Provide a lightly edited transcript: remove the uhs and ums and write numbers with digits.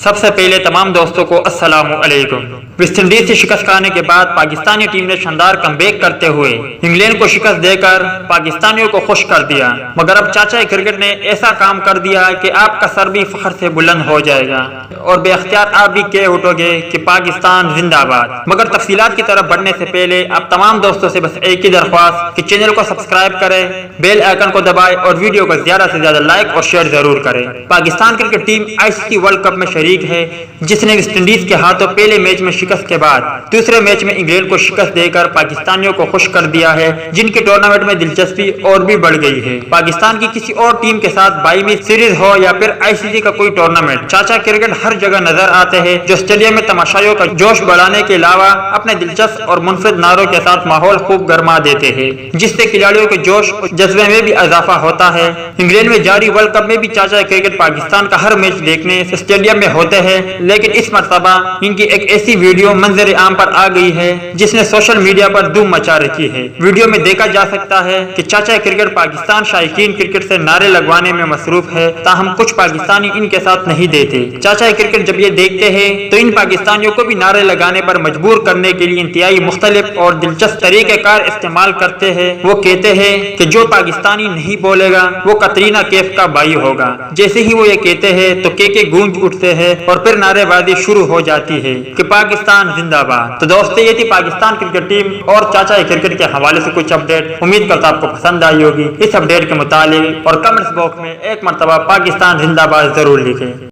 سب سے پہلے تمام دوستوں کو السلام علیکم۔ ویسٹ انڈیز سے شکست کھانے کے بعد پاکستانی ٹیم نے شاندار کم بیک کرتے ہوئے انگلینڈ کو شکست دے کر پاکستانیوں کو خوش کر دیا، مگر اب چاچا کرکٹ نے ایسا کام کر دیا کہ آپ کا سر بھی فخر سے بلند ہو جائے گا اور بے اختیار آپ بھی کہہ اٹھو گے کہ پاکستان زندہ باد۔ مگر تفصیلات کی طرف بڑھنے سے پہلے اب تمام دوستوں سے بس ایک ہی درخواست کہ چینل کو سبسکرائب کریں، بیل آئیکن کو دبائیں اور ویڈیو کو زیادہ سے زیادہ لائک اور شیئر ضرور کریں۔ Pakistan cricket team ICC world cup میں شریک ہے، جس نے ویسٹ انڈیز کے ہاتھوں پہلے میچ میں شکست کے بعد دوسرے میچ میں انگلینڈ کو شکست دے کر پاکستانیوں کو خوش کر دیا ہے، جن کی ٹورنامنٹ میں دلچسپی اور بھی بڑھ گئی ہے۔ پاکستان کی کسی اور ٹیم کے ساتھ بائی میچ سیریز ہو یا پھر ICC کا کوئی ٹورنامنٹ، چاچا کرکٹ ہر جگہ نظر آتے ہیں، جو اسٹیڈیم میں تماشائیوں کا جوش بڑھانے کے علاوہ اپنے دلچسپ اور منفرد نعروں کے ساتھ ماحول خوب گرما دیتے ہیں، جس سے کھلاڑیوں کے جوش اور جذبے میں بھی اضافہ ہوتا ہے۔ انگلینڈ میں جاری ورلڈ کپ میں بھی چاچا کرکٹ پاکستان کا ہر میچ دیکھنے اسٹیڈیم میں ہوتے ہیں، لیکن اس مرتبہ ان کی ایک ایسی ویڈیو منظر عام پر آ گئی ہے جس نے سوشل میڈیا پر دھوم مچا رکھی ہے۔ ویڈیو میں دیکھا جا سکتا ہے کہ چاچا کرکٹ پاکستان شائقین کرکٹ سے نعرے لگوانے میں مصروف ہے، تاہم کچھ پاکستانی ان کے ساتھ نہیں دیتے۔ چاچا کرکٹ جب یہ دیکھتے ہیں تو ان پاکستانیوں کو بھی نعرے لگانے پر مجبور کرنے کے لیے انتہائی مختلف اور دلچسپ طریقہ کار استعمال کرتے ہیں۔ وہ کہتے ہیں کہ جو پاکستانی نہیں بولے گا وہ کترینہ کیف کا بھائی ہوگا۔ جیسے ہی وہ یہ کہتے ہیں تو کے گونج اٹھتے ہیں اور پھر نعرے بازی شروع ہو جاتی ہے کہ پاکستان زندہ باد۔ تو دوستو، یہ تھی پاکستان کرکٹ ٹیم اور چاچا کرکٹ کے حوالے سے کچھ اپڈیٹ۔ امید کرتا آپ کو پسند آئی ہوگی۔ اس اپڈیٹ کے متعلق اور کمنٹس باکس میں ایک مرتبہ پاکستان زندہ باد ضرور لکھیں۔